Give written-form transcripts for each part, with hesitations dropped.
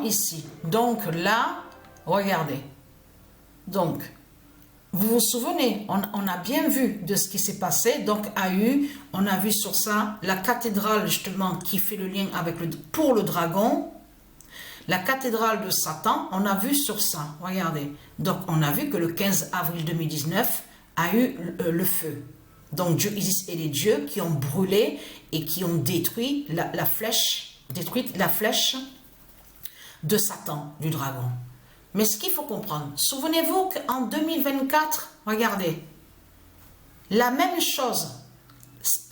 ici. Donc là, regardez. Donc, vous vous souvenez, on a bien vu de ce qui s'est passé. Donc, on a vu sur ça la cathédrale justement qui fait le lien avec pour le dragon. La cathédrale de Satan, on a vu sur ça. Regardez. Donc, on a vu que le 15 avril 2019 a eu le feu. Donc, Dieu Isis et les dieux qui ont brûlé et qui ont détruit la flèche de Satan, du dragon. Mais ce qu'il faut comprendre, souvenez-vous qu'en 2024, regardez, la même chose, c'est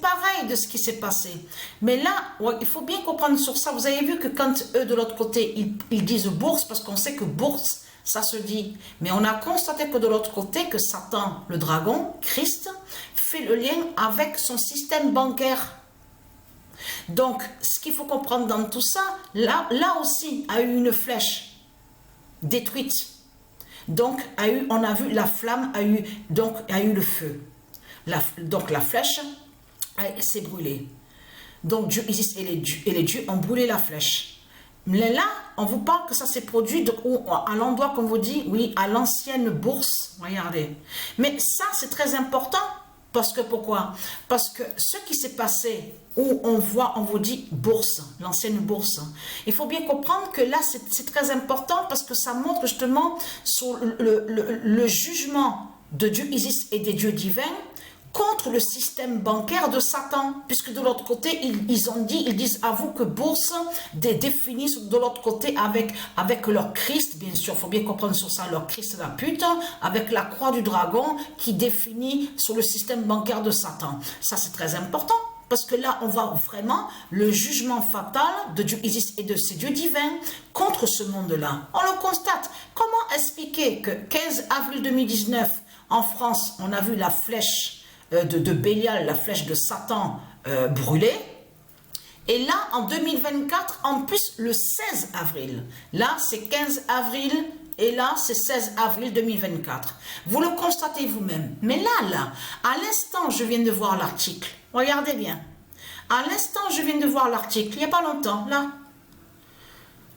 pareil de ce qui s'est passé. Mais là, il faut bien comprendre sur ça. Vous avez vu que quand eux, de l'autre côté, ils disent bourse, parce qu'on sait que bourse, ça se dit. Mais on a constaté que de l'autre côté, que Satan, le dragon, Christ, fait le lien avec son système bancaire. Donc, ce qu'il faut comprendre dans tout ça, là aussi, a eu une flèche détruite. Donc, on a vu la flamme, a eu le feu. Donc, la flèche s'est brûlée. Donc, Dieu Isis et les dieux ont brûlé la flèche. Mais là, on vous parle que ça s'est produit à l'endroit, comme vous dit, oui, à l'ancienne bourse. Regardez. Mais ça, c'est très important. Parce que pourquoi? Parce que ce qui s'est passé, où on vous dit bourse, l'ancienne bourse, il faut bien comprendre que là, c'est très important parce que ça montre justement sur le jugement de Dieu Isis et des dieux divins contre le système bancaire de Satan, puisque de l'autre côté, ils disent à vous que bourse définissent de l'autre côté avec leur Christ, bien sûr, il faut bien comprendre sur ça, leur Christ la pute, avec la croix du dragon qui définit sur le système bancaire de Satan. Ça, c'est très important. Parce que là, on voit vraiment le jugement fatal de Dieu Isis et de ses dieux divins contre ce monde-là. On le constate. Comment expliquer que 15 avril 2019, en France, on a vu la flèche de Bélial, la flèche de Satan brûlée. Et là, en 2024, en plus, le 16 avril. Là, c'est 15 avril et là, c'est 16 avril 2024. Vous le constatez vous-même. Mais là, à l'instant, je viens de voir l'article. Regardez bien. À l'instant, je viens de voir l'article. Il n'y a pas longtemps, là.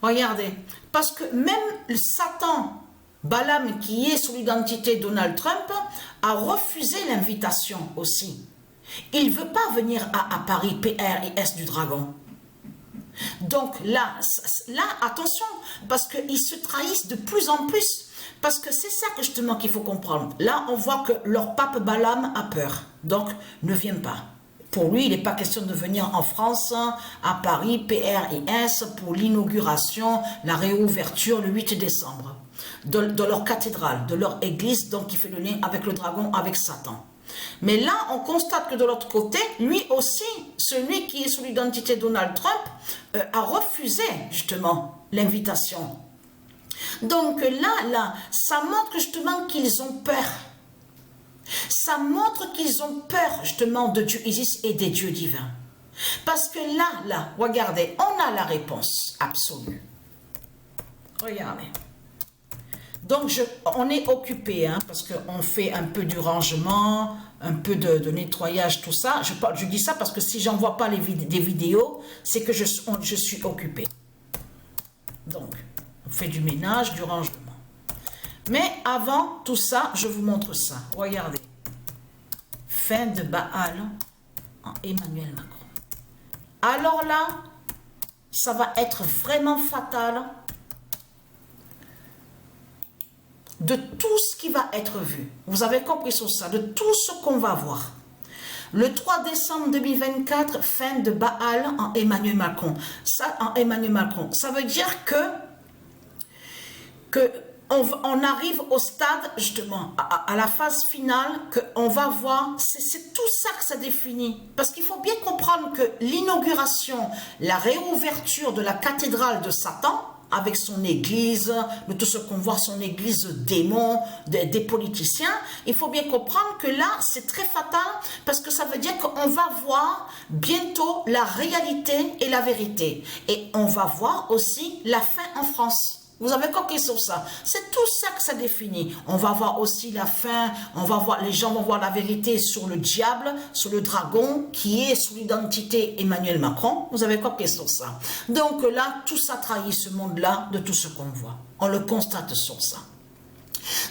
Regardez. Parce que même Satan, Balaam, qui est sous l'identité Donald Trump, a refusé l'invitation aussi. Il ne veut pas venir à Paris, PRIS du Dragon. Donc là, attention, parce qu'ils se trahissent de plus en plus. Parce que c'est ça que justement qu'il faut comprendre. Là, on voit que leur pape Balaam a peur. Donc, ne vient pas. Pour lui, il n'est pas question de venir en France, à Paris, PRIS, pour l'inauguration, la réouverture le 8 décembre. De leur cathédrale, de leur église, donc qui fait le lien avec le dragon, avec Satan. Mais là, on constate que de l'autre côté, lui aussi, celui qui est sous l'identité Donald Trump, a refusé justement l'invitation. Donc là, ça montre justement qu'ils ont peur. Ça montre qu'ils ont peur justement de Dieu Isis et des dieux divins. Parce que là, regardez, on a la réponse absolue. Regardez. Donc, on est occupé, hein, parce qu'on fait un peu du rangement, un peu de nettoyage, tout ça. Je dis ça parce que si j'envoie pas des vidéos, c'est que je suis occupé. Donc, on fait du ménage, du rangement. Mais avant tout ça, je vous montre ça. Regardez. Fin de Baal en Emmanuel Macron. Alors là, ça va être vraiment fatal de tout ce qui va être vu. Vous avez compris sur ça, de tout ce qu'on va voir. Le 3 décembre 2024, fin de Baal en Emmanuel Macron. Ça, en Emmanuel Macron, ça veut dire on arrive au stade, justement, à la phase finale, qu'on va voir, c'est tout ça que ça définit. Parce qu'il faut bien comprendre que l'inauguration, la réouverture de la cathédrale de Satan, avec son église, de tout ce qu'on voit, son église démon, des politiciens, il faut bien comprendre que là, c'est très fatal, parce que ça veut dire qu'on va voir bientôt la réalité et la vérité. Et on va voir aussi la fin en France. Vous avez compris sur ça. C'est tout ça que ça définit. On va voir aussi la fin, on va voir, les gens vont voir la vérité sur le diable, sur le dragon, qui est sous l'identité Emmanuel Macron. Vous avez compris sur ça. Donc là, tout ça trahit ce monde-là de tout ce qu'on voit. On le constate sur ça.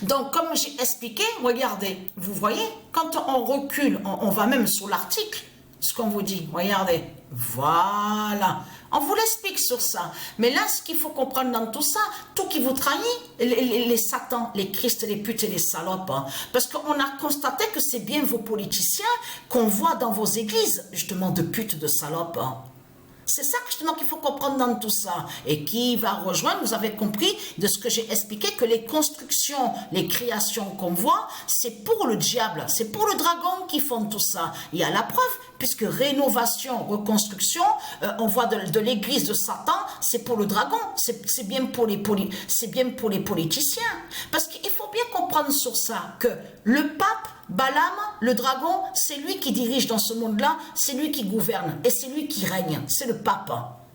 Donc, comme j'ai expliqué, regardez, vous voyez, quand on recule, on va même sur l'article, ce qu'on vous dit, regardez, voilà. On vous l'explique sur ça. Mais là, ce qu'il faut comprendre dans tout ça, tout qui vous trahit, les satans, les Christ, les putes et les salopes. Hein. Parce qu'on a constaté que c'est bien vos politiciens qu'on voit dans vos églises, justement, de putes, de salopes. Hein. C'est ça justement qu'il faut comprendre dans tout ça. Et qui va rejoindre, vous avez compris de ce que j'ai expliqué, que les constructions, les créations qu'on voit, c'est pour le diable, c'est pour le dragon qui font tout ça. Il y a la preuve, puisque rénovation, reconstruction, on voit de l'église de Satan, c'est pour le dragon, c'est bien pour les politiciens. Parce qu'il faut bien comprendre sur ça, que le pape, Balaam, le dragon, c'est lui qui dirige dans ce monde-là, c'est lui qui gouverne et c'est lui qui règne, c'est le pape.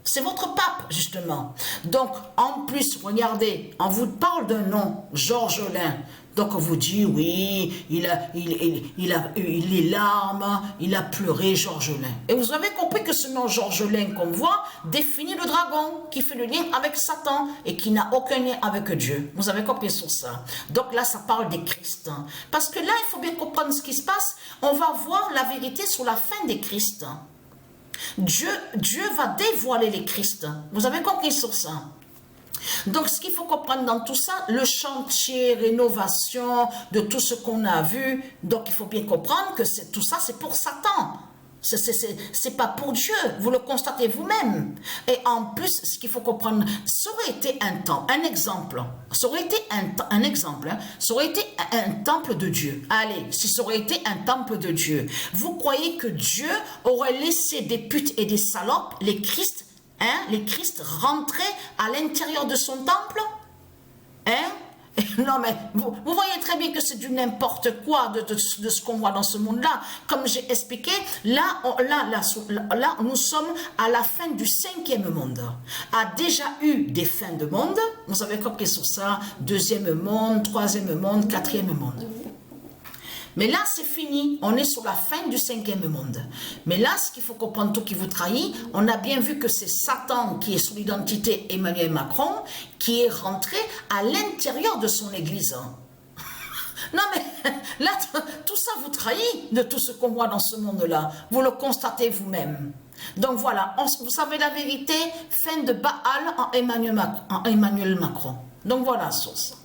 C'est votre pape, justement. Donc, en plus, regardez, on vous parle d'un nom, Georges Lain. Donc, on vous dit, oui, il est larmes, il a pleuré, Georges Lain. Et vous avez compris que ce nom Georges Lain qu'on voit définit le dragon qui fait le lien avec Satan et qui n'a aucun lien avec Dieu. Vous avez compris sur ça. Donc là, ça parle des Christ. Parce que là, il faut bien comprendre ce qui se passe. On va voir la vérité sur la fin des Christ. Dieu va dévoiler les Christ. Vous avez compris sur ça. Donc, ce qu'il faut comprendre dans tout ça, le chantier, rénovation, de tout ce qu'on a vu, donc il faut bien comprendre que tout ça, c'est pour Satan. C'est pas pour Dieu, vous le constatez vous-même. Et en plus, ce qu'il faut comprendre, ça aurait été un exemple, ça aurait été un exemple, hein, ça aurait été un temple de Dieu. Allez, si ça aurait été un temple de Dieu, vous croyez que Dieu aurait laissé des putes et des salopes, les Christ, rentrer à l'intérieur de son temple? Hein? Non, mais vous voyez très bien que c'est du n'importe quoi de ce qu'on voit dans ce monde-là. Comme j'ai expliqué, là, nous sommes à la fin du 5e monde. A déjà eu des fins de monde. Vous avez compris sur ça. 2e monde, 3e monde, 4e monde. Mais là, c'est fini. On est sur la fin du 5e monde. Mais là, ce qu'il faut comprendre, tout qui vous trahit, on a bien vu que c'est Satan qui est sous l'identité Emmanuel Macron, qui est rentré à l'intérieur de son église. Non, mais là, tout ça vous trahit de tout ce qu'on voit dans ce monde-là. Vous le constatez vous-même. Donc voilà, vous savez la vérité, fin de Baal en Emmanuel Macron. Donc voilà, source.